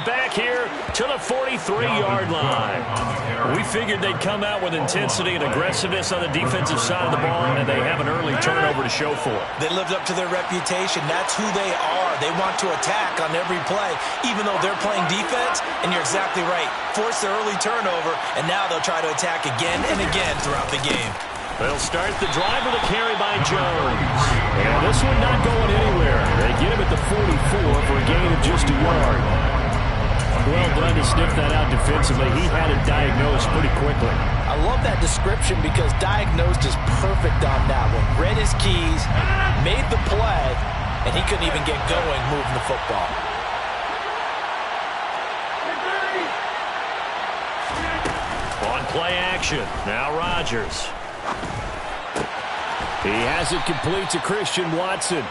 it back here to the 43-yard line. We figured they'd come out with intensity and aggressiveness on the defensive side of the ball, and they have an early turnover to show for it. They lived up to their reputation. That's who they are. They want to attack on every play, even though they're playing defense. And you're exactly right. Force the early turnover, and now they'll try to attack again and again throughout the game. They'll start the drive with a carry by Jones. And this one not going anywhere. They get him at the 44 for a gain of just a yard. Well done to sniff that out defensively. He had it diagnosed pretty quickly. I love that description because diagnosed is perfect on that one. Read his keys, made the play, and he couldn't even get going moving the football. On play action, now Rodgers. He has it complete to Christian Watson.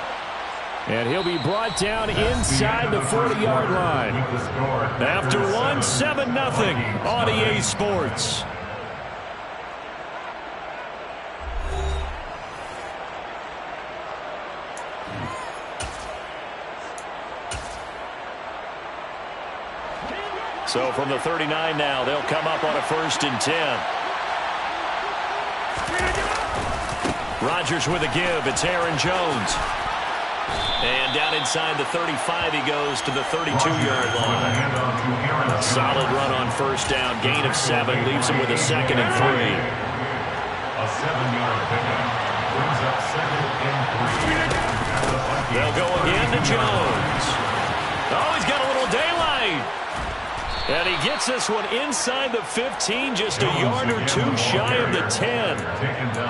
And he'll be brought down inside the 40-yard line. After one, 7-0 on EA Sports. So from the 39 now, they'll come up on a 1st and 10. Rodgers with a give. It's Aaron Jones. And down inside the 35, he goes to the 32-yard line. Solid run on 1st down. Gain of 7. Leaves him with a 2nd and 3. A 7-yard pickup brings up 2nd and 3. They'll go again to Jones. Oh, he's got a little daylight. And he gets this one inside the 15, just a yard or two shy of the 10.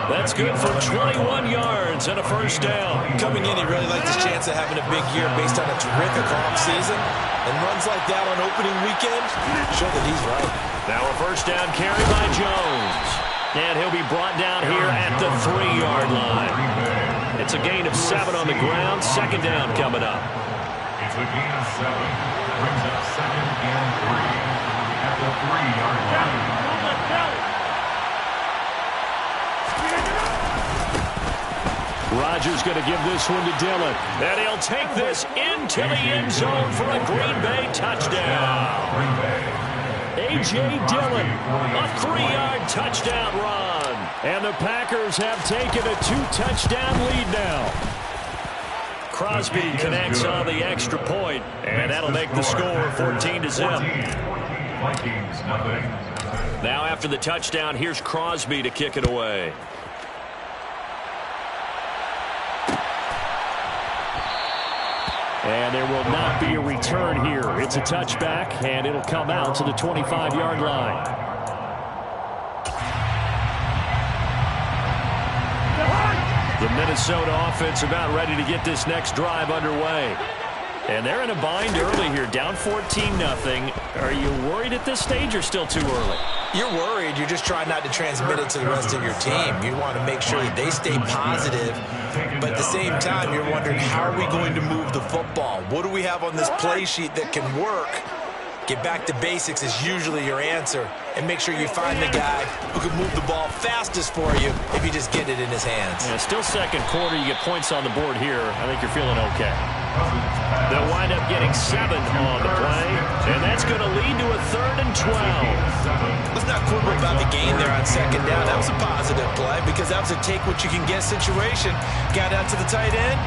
That's good for 21 yards and a 1st down. Coming in, he really liked his chance of having a big year based on a terrific offseason. And runs like that on opening weekend show that he's right. Now a 1st down carry by Jones. And he'll be brought down here at the 3-yard line. It's a gain of 7 on the ground. 2nd down coming up. It's a gain of 7. Brings up 2nd and 3 at the 3-yard line. Rodgers going to give this one to Dillon. And he'll take this into the end zone for a Green Bay touchdown. A.J. Dillon, a 3-yard touchdown run. And the Packers have taken a 2-touchdown lead now. Crosby connects on the extra point, and that'll make the score 14-0. Now after the touchdown, here's Crosby to kick it away. And there will not be a return here. It's a touchback, and it'll come out to the 25-yard line. The Minnesota offense about ready to get this next drive underway. And they're in a bind early here, down 14-0. Are you worried at this stage or still too early? You're worried. You're just trying not to transmit it to the rest of your team. You want to make sure that they stay positive. But at the same time, you're wondering, how are we going to move the football? What do we have on this play sheet that can work? Get back to basics is usually your answer. And make sure you find the guy who can move the ball fastest for you if you just get it in his hands. Yeah, still 2nd quarter. You get points on the board here. I think you're feeling okay. They'll wind up getting 7 on the play. And that's going to lead to a 3rd and 12. Let's not quibble about the gain there on 2nd down. That was a positive play because that was a take-what-you-can-get situation. Got out to the tight end.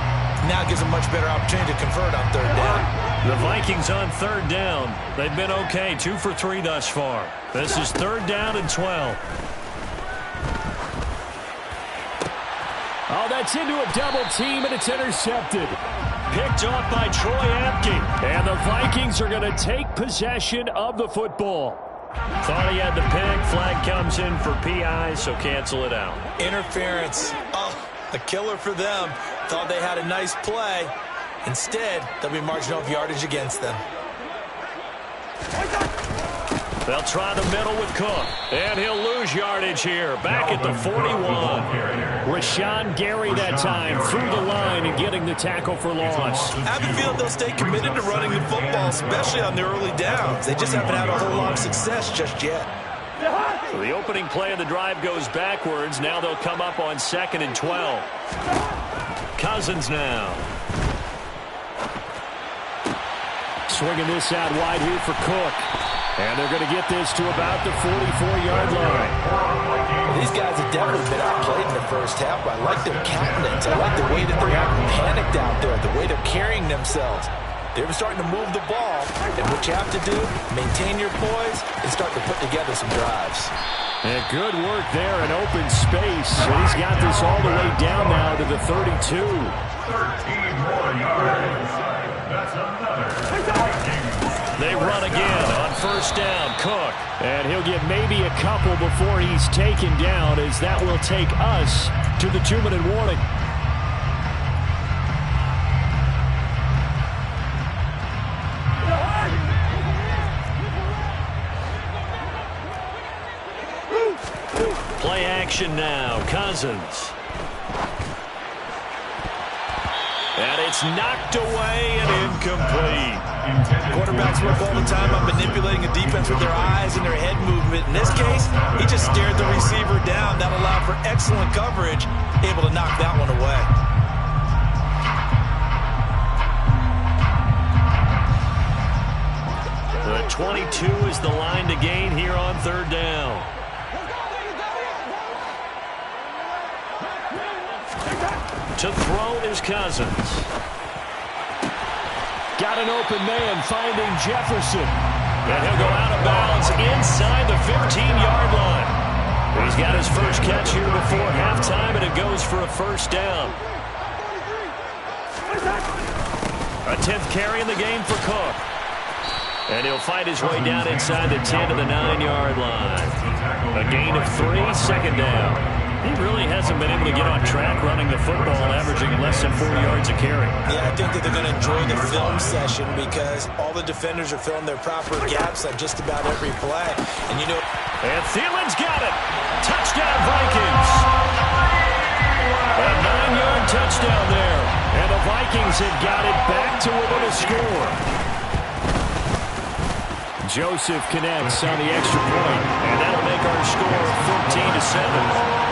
Now gives a much better opportunity to convert on 3rd down. The Vikings on 3rd down. They've been okay, 2 for 3 thus far. This is 3rd down and 12. Oh, that's into a double team, and it's intercepted. Picked off by Troy Apke. And the Vikings are going to take possession of the football. Thought he had the pick. Flag comes in for PI, so cancel it out. Interference. Oh, a killer for them. Thought they had a nice play. Instead, they'll be marching off yardage against them. They'll try the middle with Cook. And he'll lose yardage here. Back at the 41. Rashawn Gary that time through the line and getting the tackle for loss. I have a feeling they'll stay committed to running the football, especially on the early downs. They just haven't had a whole lot of success just yet. So the opening play of the drive goes backwards. Now they'll come up on 2nd and 12. Cousins now. swinging this out wide here for Cook. And they're going to get this to about the 44-yard line. These guys have definitely been outplayed in the first half, but I like their countenance. I like the way that they're acting panicked out there, the way they're carrying themselves. They're starting to move the ball, and what you have to do, maintain your poise and start to put together some drives. And good work there in open space. And he's got this all the way down now to the 32. 13 more yards. That's another. They run again on first down, Cook. And he'll get maybe a couple before he's taken down, as that will take us to the 2-minute warning. Play action now, Cousins. And it's knocked away and incomplete. Quarterbacks work all the time on manipulating a defense with their eyes and their head movement. In this case, he just stared the receiver down. That allowed for excellent coverage, able to knock that one away. The 22 is the line to gain here on third down. To throw is Cousins. Got an open man finding Jefferson. And he'll go out of bounds inside the 15-yard line. He's got his first catch here before halftime, and it goes for a first down. A 10th carry in the game for Cook. And he'll fight his way down inside the 10 to the 9-yard line. A gain of 3, second down. He really hasn't been able to get on track running the football, averaging less than 4 yards a carry. Yeah, I think that they're going to enjoy the film session because all the defenders are filling their proper gaps on just about every play. And, you know... And Thielen's got it. Touchdown, Vikings. A 9-yard touchdown there. And the Vikings have got it back to within a score. Joseph connects on the extra point, and that'll make our score 14-7.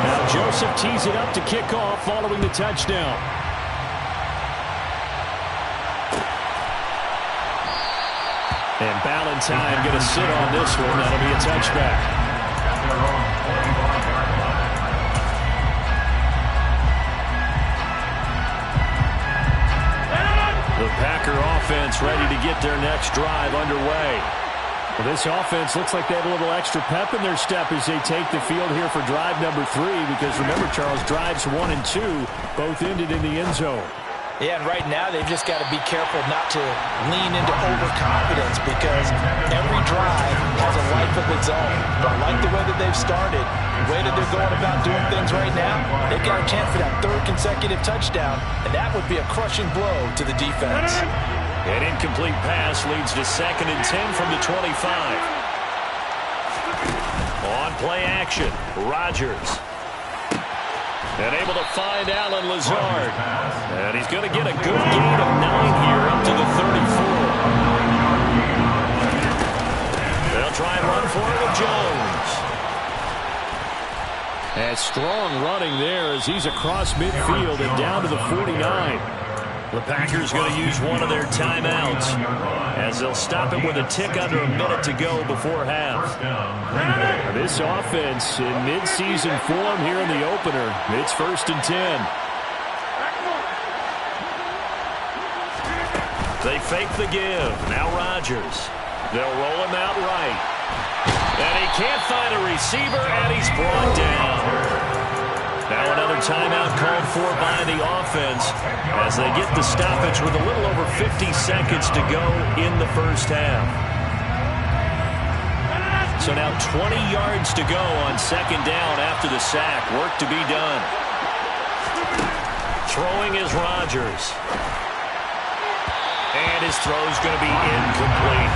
Now Joseph tees it up to kick off following the touchdown. And Ballantyne going to sit on this one. That'll be a touchback. The Packer offense ready to get their next drive underway. Well, this offense looks like they have a little extra pep in their step as they take the field here for drive number 3, because remember, Charles, drives 1 and 2 both ended in the end zone. Yeah, and right now they've just got to be careful not to lean into overconfidence because every drive has a life of its own. But I like the way that they've started, the way that they're going about doing things right now. They've got a chance for that 3rd consecutive touchdown, and that would be a crushing blow to the defense. An incomplete pass leads to 2nd and 10 from the 25. On play action, Rodgers. And able to find Allen Lazard. And he's going to get a good gain of 9 here up to the 34. They'll try and run for it with Jones. And strong running there as he's across midfield and down to the 49. The Packers going to use one of their timeouts as they'll stop it with a tick under a minute to go before half. This offense in midseason form here in the opener. It's 1st and 10. They fake the give. Now Rodgers. They'll roll him out right. And he can't find a receiver, and he's brought down. Now another timeout called for by the offense as they get the stoppage with a little over 50 seconds to go in the first half. So now 20 yards to go on 2nd down after the sack. Work to be done. Throwing is Rodgers. And his throw's going to be incomplete.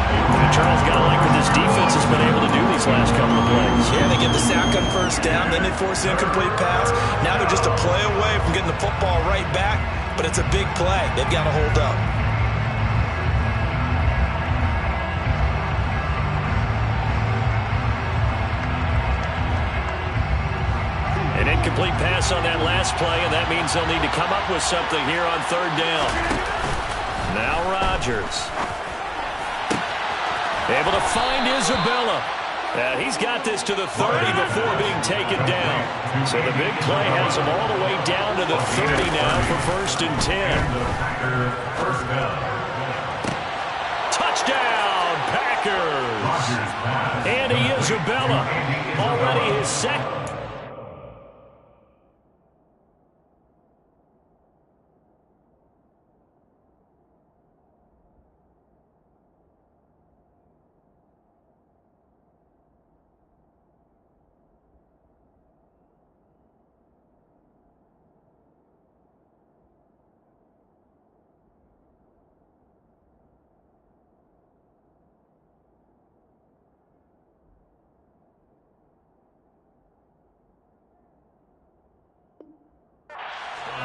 And Charles, got to like what this defense has been able to do these last couple of plays. Yeah, they get the sack on 1st down, then they force the incomplete pass. Now they're just a play away from getting the football right back, but it's a big play. They've got to hold up. Incomplete pass on that last play, and that means they'll need to come up with something here on third down. Now Rodgers. Able to find Isabella. And he's got this to the 30 before being taken down. So the big play has him all the way down to the 30 now for 1st and 10. Touchdown, Packers. Andy Isabella, already his second.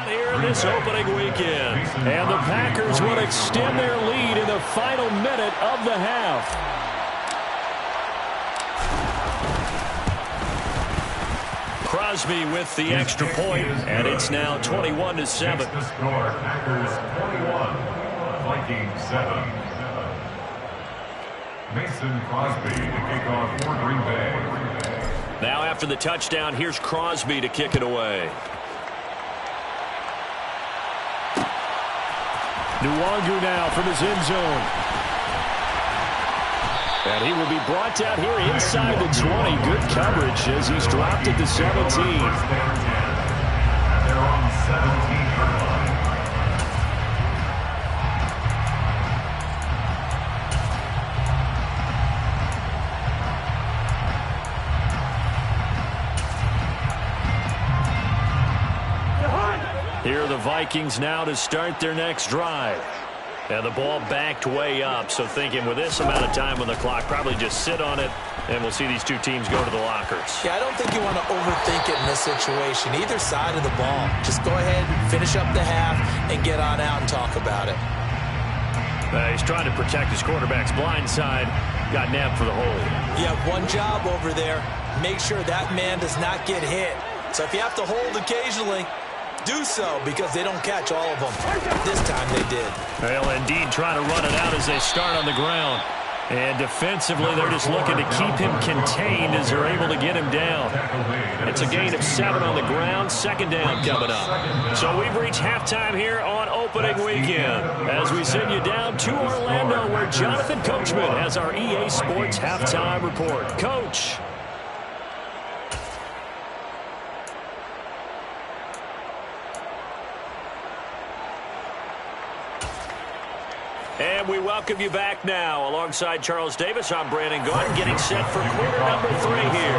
Here in this opening weekend. And the Packers will extend their lead in the final minute of the half. Crosby with the extra point, and it's now 21-7. The score, Packers 21, Vikings 7. Mason Crosby to kick off for Green Bay. Now after the touchdown, here's Crosby to kick it away. Nwangu now from his end zone. And he will be brought down here inside the 20. Good coverage as he's dropped at the 17. They're on 17-yard line. Here are the Vikings now to start their next drive. And the ball backed way up, so thinking with this amount of time on the clock, probably just sit on it, and we'll see these two teams go to the lockers. Yeah, I don't think you want to overthink it in this situation. Either side of the ball. Just go ahead, finish up the half, and get on out and talk about it. He's trying to protect his quarterback's blind side. Got nabbed for the hold. You have one job over there. Make sure that man does not get hit. So if you have to hold occasionally, do so, because they don't catch all of them. This time they did. They'll indeed try to run it out as they start on the ground. And defensively, they're just looking to keep him contained as they're able to get him down. It's a gain of 7 on the ground. Second down coming up. So we've reached halftime here on opening weekend as we send you down to Orlando, where Jonathan Coachman has our EA Sports halftime report. Coach. And we welcome you back now. Alongside Charles Davis, I'm Brandon Gaudin, getting set for quarter number 3 here.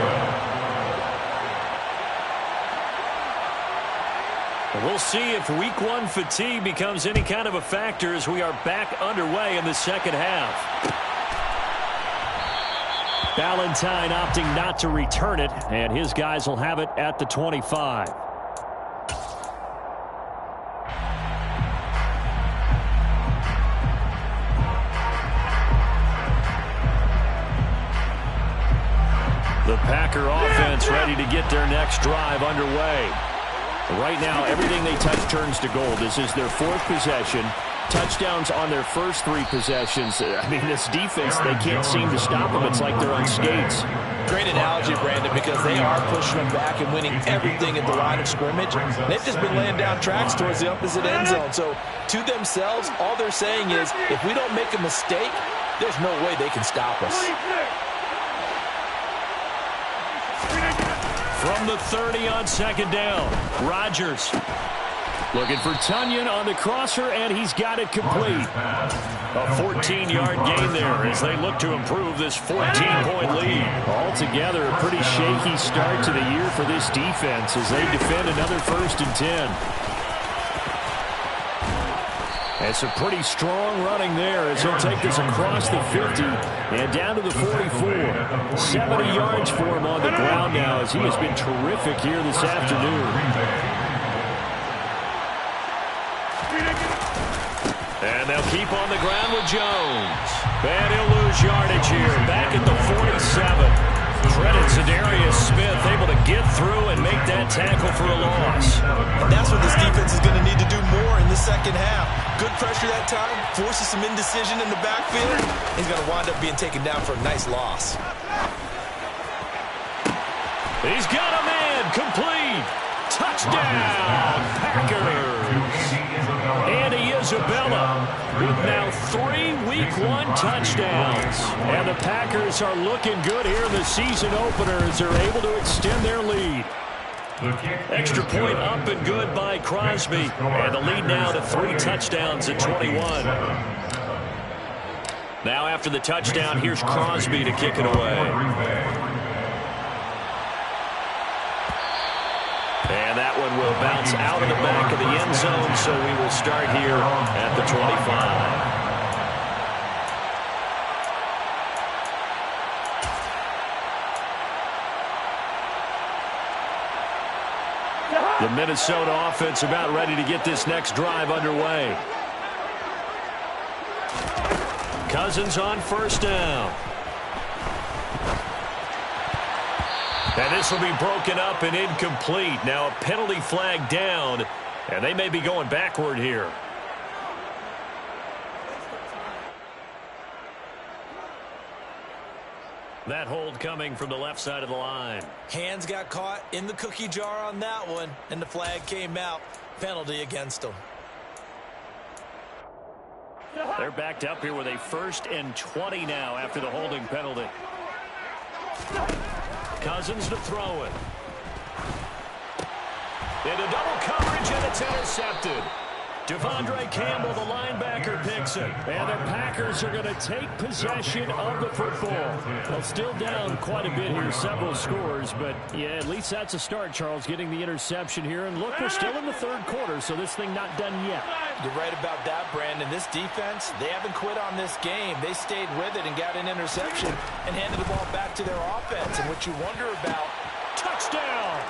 We'll see if week 1 fatigue becomes any kind of a factor as we are back underway in the second half. Valentine opting not to return it, and his guys will have it at the 25. The Packer offense ready to get their next drive underway. Right now, everything they touch turns to gold. This is their 4th possession. Touchdowns on their first 3 possessions. I mean, this defense, they can't seem to stop them. It's like they're on skates. Great analogy, Brandon, because they are pushing them back and winning everything at the line of scrimmage. They've just been laying down tracks towards the opposite end zone. So, to themselves, all they're saying is, if we don't make a mistake, there's no way they can stop us. From the 30 on second down, Rodgers looking for Tunyon on the crosser, and he's got it complete. A 14-yard gain there as they look to improve this 14-point lead. Altogether, a pretty shaky start to the year for this defense as they defend another 1st and 10. And some pretty strong running there as he'll take this across the 50 and down to the 44. 70 yards for him on the ground now as he has been terrific here this afternoon. And they'll keep on the ground with Jones. And he'll lose yardage here, back at the 47. Credit to Darius Smith, able to get through and make that tackle for a loss. And that's what this defense is going to need to do more in the second half. Good pressure that time, forces some indecision in the backfield. He's going to wind up being taken down for a nice loss. He's got a man, complete. Touchdown, Packers. Andy Isabella with now 3 Week 1 touchdowns. And the Packers are looking good here in the season opener as they're able to extend their lead. Extra point up and good by Crosby. And the lead now to 3 touchdowns at 21. Now after the touchdown, here's Crosby to kick it away. And that one will bounce out of the back of the end zone, so we will start here at the 25. The Minnesota offense about ready to get this next drive underway. Cousins on first down. And this will be broken up and incomplete. Now a penalty flag down, and they may be going backward here. That hold coming from the left side of the line. Hands got caught in the cookie jar on that one, and the flag came out. Penalty against them. They're backed up here with a 1st and 20 now after the holding penalty. Cousins to throw it. Into double coverage, and it's intercepted. Devondre Campbell, the linebacker, picks it. And the Packers are going to take possession of the football. Well, still down quite a bit here, several scores. But, yeah, at least that's a start, Charles, getting the interception here. And, look, we're still in the 3rd quarter, so this thing not done yet. You're right about that, Brandon. This defense, they haven't quit on this game. They stayed with it and got an interception and handed the ball back to their offense. And what you wonder about, touchdown!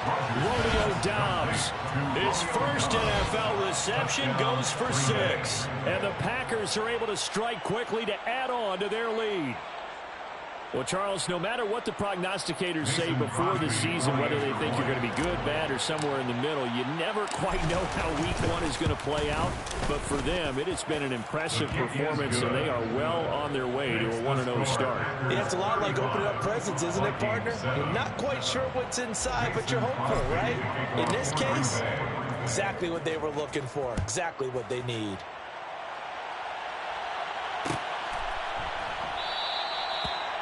Romeo Doubs, his first NFL reception, goes for 6. And the Packers are able to strike quickly to add on to their lead. Well, Charles, no matter what the prognosticators say before the season, whether they think you're going to be good, bad, or somewhere in the middle, you never quite know how Week 1 is going to play out. But for them, it has been an impressive performance, and they are well on their way to a 1-0 start. Yeah, it's a lot like opening up presents, isn't it, partner? You're not quite sure what's inside, but you're hopeful, right? In this case, exactly what they were looking for, exactly what they need.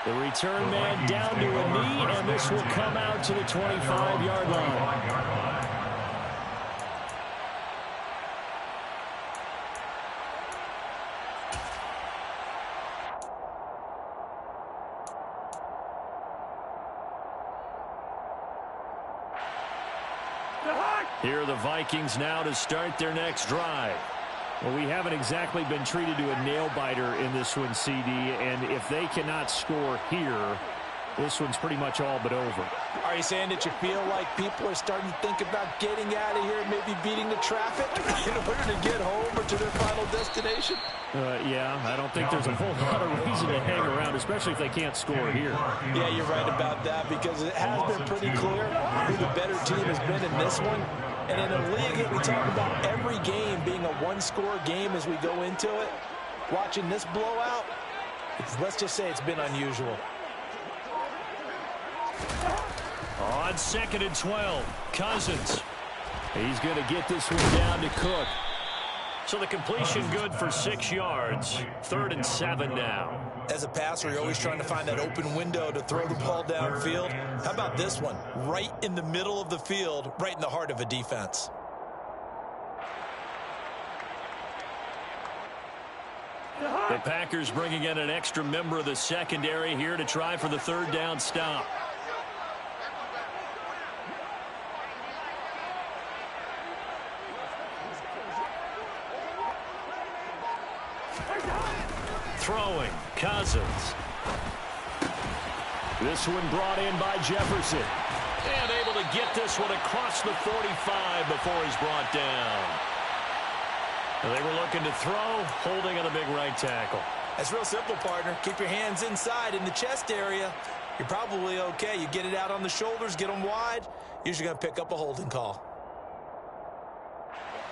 The return man down to a knee, and this will come out to the 25-yard line. Here are the Vikings now to start their next drive. Well, we haven't exactly been treated to a nail-biter in this one, CD, and if they cannot score here, this one's pretty much all but over. Are you saying that you feel like people are starting to think about getting out of here, maybe beating the traffic in order to get home or to their final destination? Yeah, I don't think there's a whole lot of reason to hang around, especially if they can't score here. Yeah, you're right about that, because it has been pretty clear who the better team has been in this one. And in a league that we talk about every game being a one-score game as we go into it, watching this blowout, let's just say it's been unusual. On 2nd and 12, Cousins. He's going to get this one down to Cook. So the completion good for 6 yards. 3rd and 7 now. As a passer, you're always trying to find that open window to throw the ball downfield. How about this one? Right in the middle of the field, right in the heart of a defense. The Packers bringing in an extra member of the secondary here to try for the 3rd down stop. Throwing, Cousins. This one brought in by Jefferson. And able to get this one across the 45 before he's brought down. And they were looking to throw, holding on the big right tackle. That's real simple, partner. Keep your hands inside in the chest area. you're probably okay. You get it out on the shoulders, get them wide, usually going to pick up a holding call.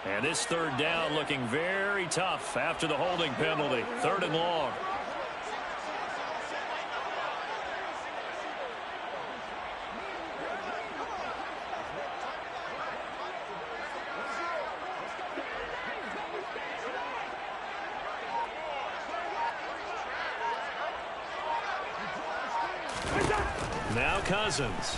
And this third down looking very tough after the holding penalty. 3rd and long. Now Cousins.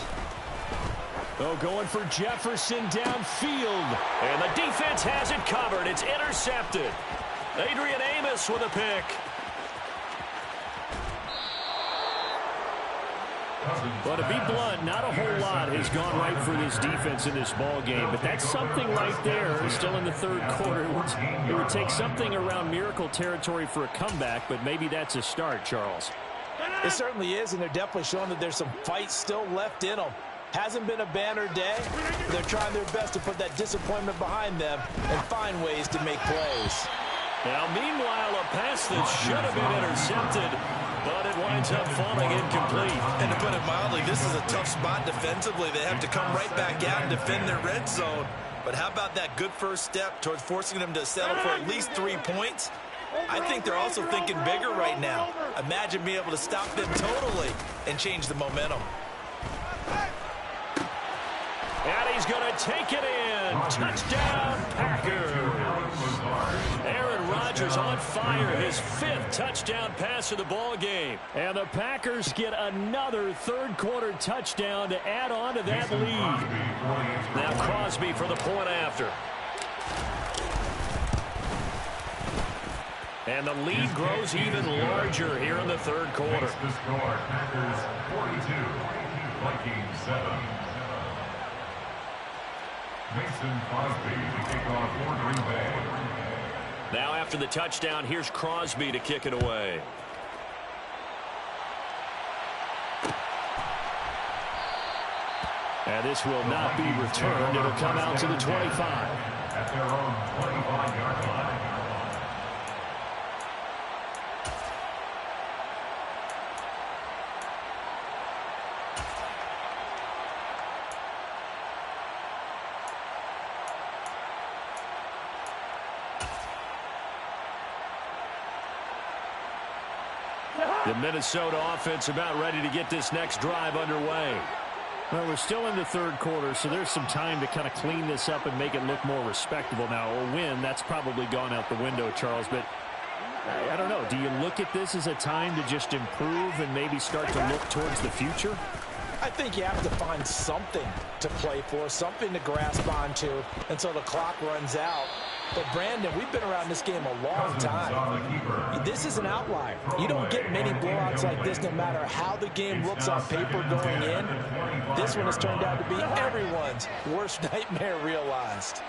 Oh, going for Jefferson downfield. And the defense has it covered. It's intercepted. Adrian Amos with a pick. Well, to be blunt, not a whole lot has gone right for this defense in this ball game, but that's something right there. Still in the 3rd quarter. It would take something around miracle territory for a comeback, but maybe that's a start, Charles. It certainly is, and they're definitely showing that there's some fight still left in them. Hasn't been a banner day. They're trying their best to put that disappointment behind them and find ways to make plays. Now, meanwhile, a pass that should have been intercepted, but it winds up falling incomplete. And to put it mildly, this is a tough spot defensively. They have to come right back out and defend their red zone. But how about that good first step towards forcing them to settle for at least 3 points? I think they're also thinking bigger right now. Imagine being able to stop them totally and change the momentum. And he's going to take it in. Touchdown, Packers. Aaron Rodgers on fire. His 5th touchdown pass of the ball game. And the Packers get another 3rd quarter touchdown to add on to that lead. Now Crosby for the point after. And the lead grows even larger here in the 3rd quarter. The score, Packers 42, Vikings 7. Mason Crosby to kick off for Green Bay. Now after the touchdown, here's Crosby to kick it away. And this will not be returned. It'll come out to the 25. At their own 25-yard line. The Minnesota offense about ready to get this next drive underway. Well, we're still in the 3rd quarter, so there's some time to kind of clean this up and make it look more respectable. Now, a win, that's probably gone out the window, Charles, but I don't know. Do you look at this as a time to just improve and maybe start to look towards the future? I think you have to find something to play for, something to grasp onto until the clock runs out. But, Brandon, we've been around this game a long time. This is an outlier. You don't get many blowouts like this no matter how the game looks on paper going in. This one has turned out to be everyone's worst nightmare realized.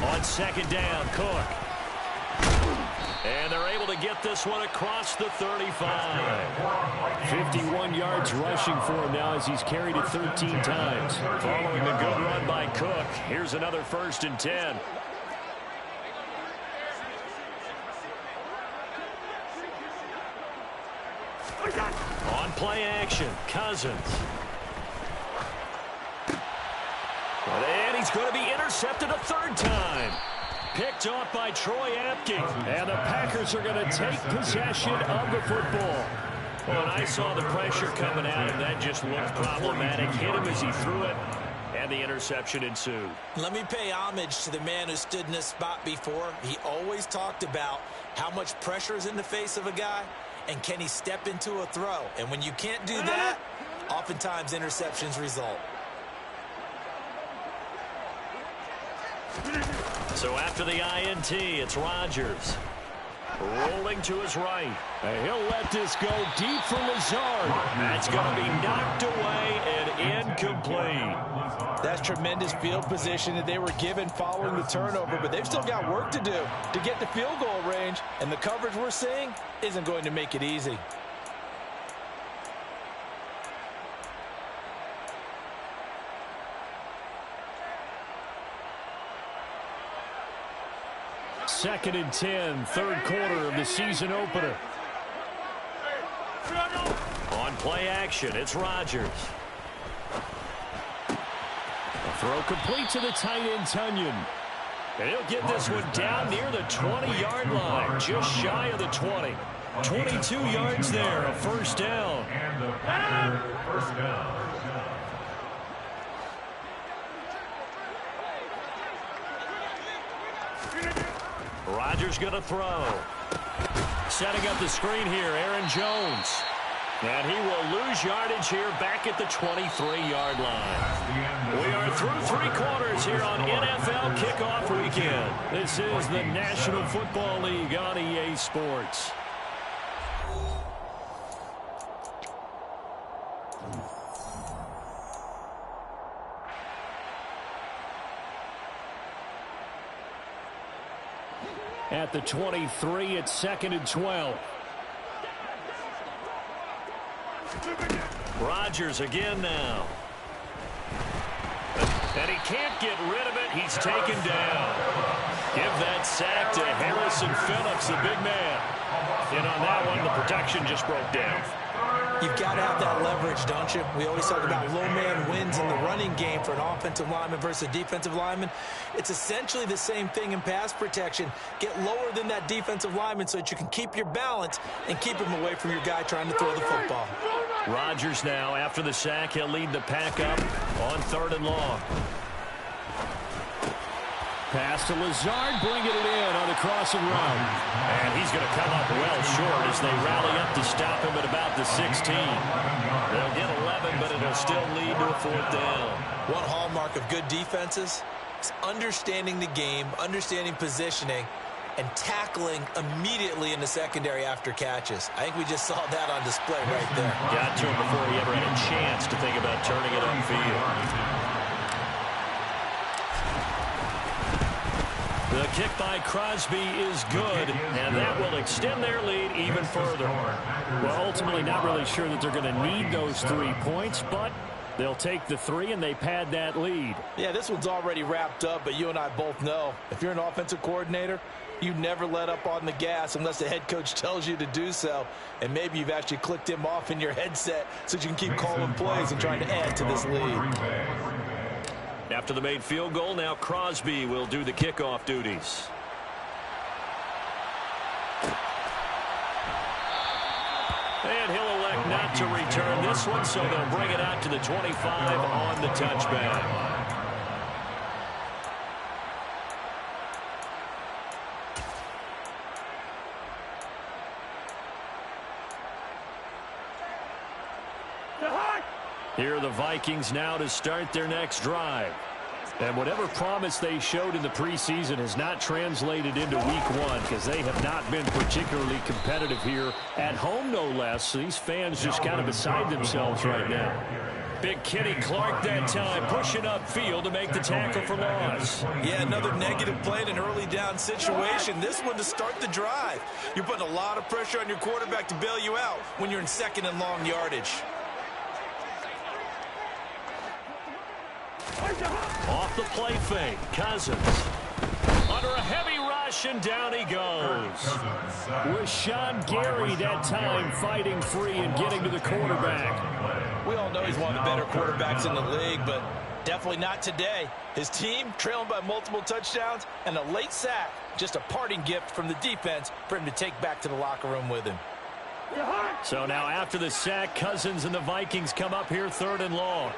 On 2nd down, Cook. And they're able to get this one across the 35. 51 yards rushing for him now as he's carried it 13 times. Following the good run by Cook, here's another 1st and 10. On play action, Cousins. And he's going to be intercepted a 3rd time. Picked off by Troy Apke. And the Packers are going to take possession of the football. Well, and I saw the pressure coming at him. That just looked problematic. Hit him as he threw it. And the interception ensued. Let me pay homage to the man who stood in this spot before. He always talked about how much pressure is in the face of a guy and can he step into a throw. And when you can't do that, oftentimes interceptions result. So after the INT, it's Rodgers. Rolling to his right. And he'll let this go deep for Lazard. That's going to be knocked away and incomplete. That's tremendous field position that they were given following the turnover, but they've still got work to do to get to field goal range, and the coverage we're seeing isn't going to make it easy. Second and 10, third quarter of the season opener. On play action, it's Rodgers. A throw complete to the tight end, Tunyon. And he'll get this one down near the 20-yard line, just shy of the 20. 22 yards there, a first down. And the Packer first down. Rodgers going to throw. Setting up the screen here, Aaron Jones. And he will lose yardage here back at the 23-yard line. We are through three quarters here on NFL Kickoff Weekend. This is the National Football League on EA Sports. At the 23, it's second and 12. Rodgers again now. And he can't get rid of it. He's taken down. Give that sack to Harrison Phillips, the big man. And on that one, the protection just broke down. You've got to have that leverage, don't you? We always talk about low man wins in the running game for an offensive lineman versus a defensive lineman. It's essentially the same thing in pass protection. Get lower than that defensive lineman so that you can keep your balance and keep him away from your guy trying to throw the football. Rodgers now, after the sack, he'll lead the pack up on 3rd and long. Pass to Lazard, bringing it in on the crossing route. And he's going to come up well short as they rally up to stop him at about the 16. They'll get 11, but it'll still lead to a 4th down. One hallmark of good defenses is understanding the game, understanding positioning, and tackling immediately in the secondary after catches. I think we just saw that on display right there. Got to him before he ever had a chance to think about turning it upfield. The kick by Crosby is good, and that will extend their lead even further. Well, ultimately not really sure that they're going to need those 3 points, but they'll take the 3 and they pad that lead. Yeah, this one's already wrapped up, but you and I both know if you're an offensive coordinator, you never let up on the gas unless the head coach tells you to do so. And maybe you've actually clicked him off in your headset so that you can keep calling plays and trying to add to this lead. After the made field goal, now Crosby will do the kickoff duties. And he'll elect not to return this one, so they'll bring it out to the 25 on the touchback. Here are the Vikings now to start their next drive. And whatever promise they showed in the preseason has not translated into week 1 because they have not been particularly competitive here at home, no less. So these fans just kind of beside themselves right now. Big Kenny Clark that time pushing upfield to make the tackle for loss. Yeah, another negative play in an early down situation. This one to start the drive. You're putting a lot of pressure on your quarterback to bail you out when you're in 2nd and long yardage. Off the play fake, Cousins. Under a heavy rush, and down he goes. Rashawn Gary that time fighting free and getting to the quarterback. We all know he's one of the better quarterbacks in the league, but definitely not today. His team trailing by multiple touchdowns and a late sack. Just a parting gift from the defense for him to take back to the locker room with him. So now after the sack, Cousins and the Vikings come up here 3rd and long.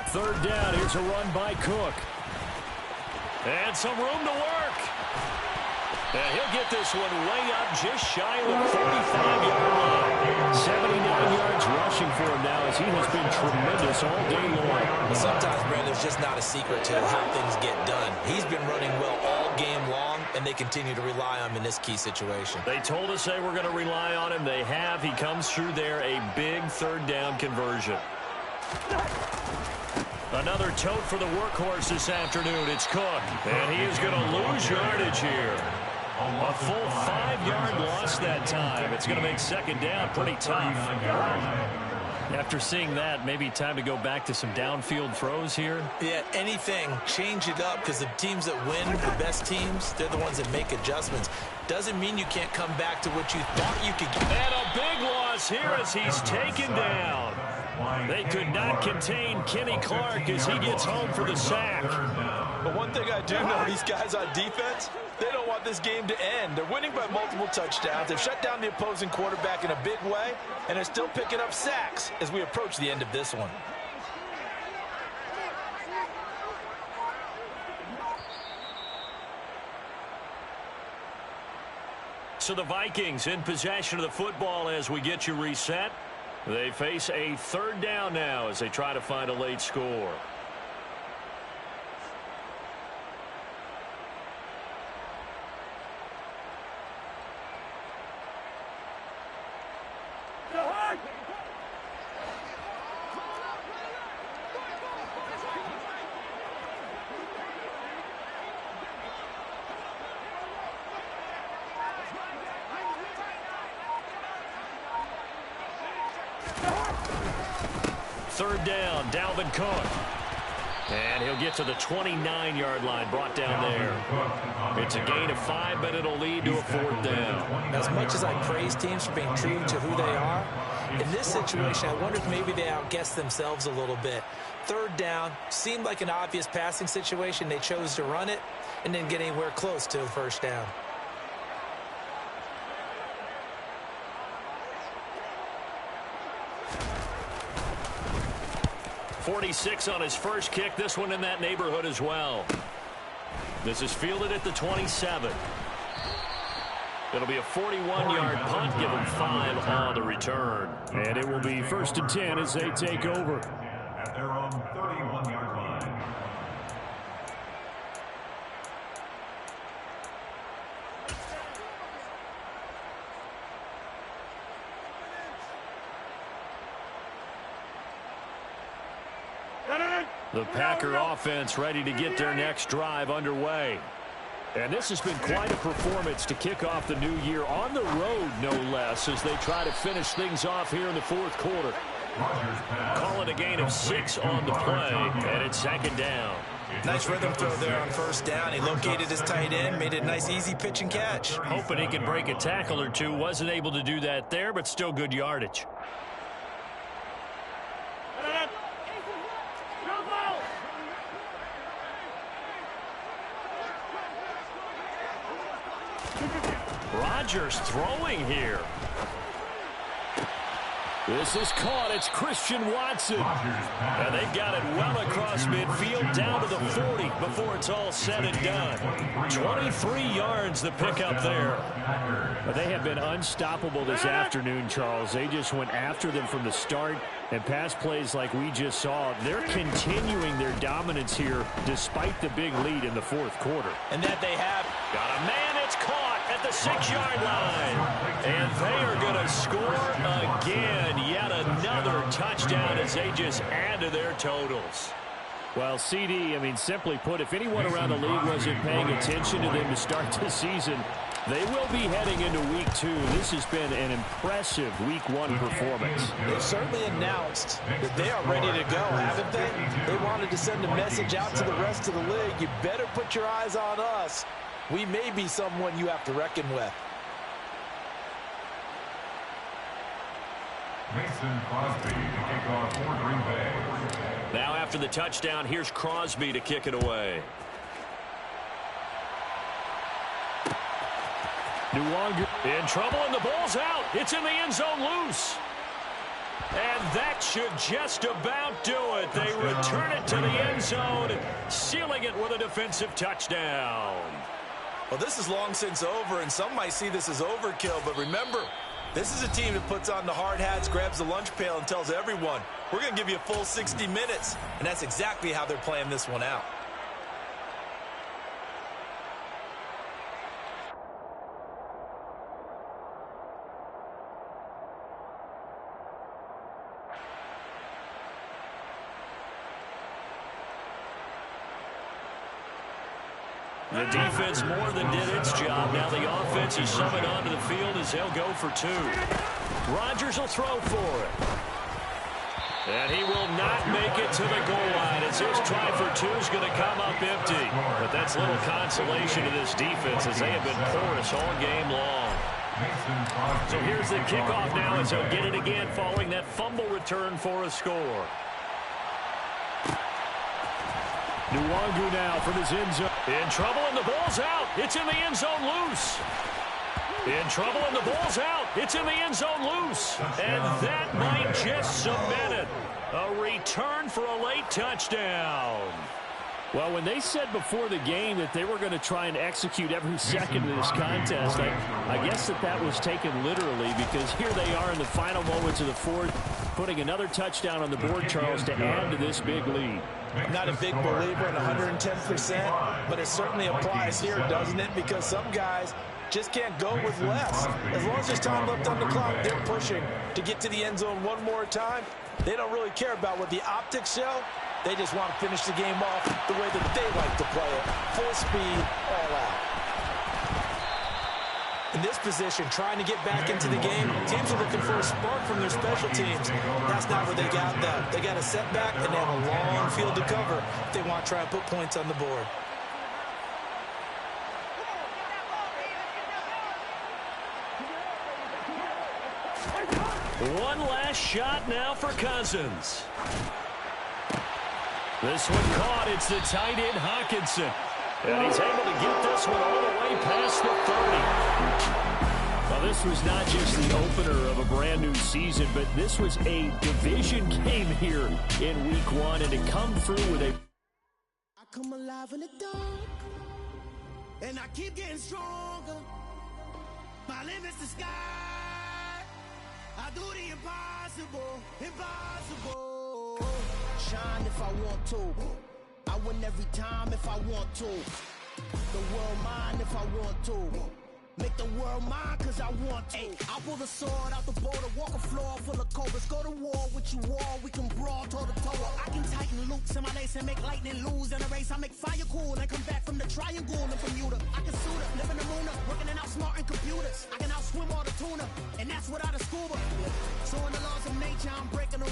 Third down, here's a run by Cook. And some room to work. And he'll get this one way up just shy of the 45-yard line. 79 yards rushing for him now as he has been tremendous all day long. Well, sometimes, Brandon, it's just not a secret to how things get done. He's been running well all game long, and they continue to rely on him in this key situation. They told us they were going to rely on him. They have. He comes through there, a big third down conversion. Another tote for the workhorse this afternoon. It's Cook, and he is going to lose yardage here. A full 5-yard loss that time. It's going to make second down pretty tough. After seeing that, maybe time to go back to some downfield throws here. Yeah, anything. Change it up because the teams that win, the best teams, they're the ones that make adjustments. Doesn't mean you can't come back to what you thought you could get. And a big loss here as he's taken down. They could not contain Kenny Clark as he gets home for the sack. But one thing I do know, these guys on defense, they don't want this game to end. They're winning by multiple touchdowns. They've shut down the opposing quarterback in a big way, and they're still picking up sacks as we approach the end of this one. So the Vikings in possession of the football as we get you reset. They face a third down now as they try to find a late score. Third down, Dalvin Cook. And he'll get to the 29-yard line, brought down there. It's a gain of 5, but it'll lead to a fourth down. As much as I praise teams for being true to who they are, in this situation, I wonder if maybe they outguessed themselves a little bit. Third down, seemed like an obvious passing situation. They chose to run it and didn't get anywhere close to the first down. 46 on his first kick. This one in that neighborhood as well. This is fielded at the 27. It'll be a 41-yard punt. Give them 5 on the return. And it will be 1st and 10 as they take over. At their own 31-yard line. The Packer offense ready to get their next drive underway. And this has been quite a performance to kick off the new year on the road, no less, as they try to finish things off here in the fourth quarter. Call it a gain of 6 on the play, and it's second down. Nice rhythm throw there on first down. He located his tight end, made it a nice, easy pitch and catch. Hoping he could break a tackle or two. Wasn't able to do that there, but still good yardage. Rodgers throwing here. This is caught. It's Christian Watson. And they've got it well across midfield down to the 40 before it's all said and done. 23 yards the pickup there. But they have been unstoppable this afternoon, Charles. They just went after them from the start, and pass plays like we just saw. They're continuing their dominance here despite the big lead in the fourth quarter. And that they have. Got a man. It's caught at the 6-yard line. And they are going to score again. Yet another touchdown as they just add to their totals. Well, CD, I mean, simply put, if anyone around the league wasn't paying attention to them to start the season, they will be heading into week 2. This has been an impressive week 1 performance. They've certainly announced that they are ready to go, haven't they? They wanted to send a message out to the rest of the league. You better put your eyes on us. We may be someone you have to reckon with. Mason Crosby to kick off for Green Bay. Now after the touchdown, here's Crosby to kick it away. Nuwanger in trouble, and the ball's out. It's in the end zone loose. And that should just about do it. They return it to the end zone, sealing it with a defensive touchdown. Well, this is long since over, and some might see this as overkill, but remember, This is a team that puts on the hard hats, grabs the lunch pail, and tells everyone, we're going to give you a full 60 minutes. And that's exactly how they're playing this one out. The defense more than did its job. Now the offense is summoned onto the field as they'll go for two. Rodgers will throw for it. And he will not make it to the goal line as his try for two is going to come up empty. But that's little consolation to this defense as they have been porous all game long. So here's the kickoff now as he'll get it again following that fumble return for a score. Nwangu now from his end zone. In trouble and the ball's out. It's in the end zone loose. In trouble and the ball's out. It's in the end zone loose. And that might just cement it. A return for a late touchdown. Well, when they said before the game that they were going to try and execute every second of this contest, I guess that was taken literally, because here they are in the final moments of the fourth, putting another touchdown on the board, Charles, to add to this big lead. I'm not a big believer in 110%, but it certainly applies here, doesn't it? Because some guys just can't go with less. As long as there's time left on the clock, they're pushing to get to the end zone one more time. They don't really care about what the optics show. They just want to finish the game off the way that they like to play it. Full speed, all out. In this position, trying to get back into the game, teams are looking for a spark from their special teams. That's not where they got that. They got a setback, and they have a long field to cover if they want to try and put points on the board. One last shot now for Cousins. This one caught. It's the tight end, Hockenson. And he's able to get this one all the way past the 30. Well, this was not just the opener of a brand new season, but this was a division game here in week one. And to come through with a... I come alive in the dark, and I keep getting stronger. My limit's the sky. I do the impossible, impossible. Shine if I want to. I win every time if I want to. The world mine if I want to. Make the world mine cause I want to. I pull the sword out the border, walk a floor full of cobras. Go to war with you all, we can brawl toe to toe. I can tighten loops in my lace and make lightning lose in a race. I make fire cool and come back from the triangle and Bermuda. I can suit up, live in the moon up, working and outsmarting computers. I can outswim all the tuna, and that's without a scuba. So in the laws of nature, I'm breaking the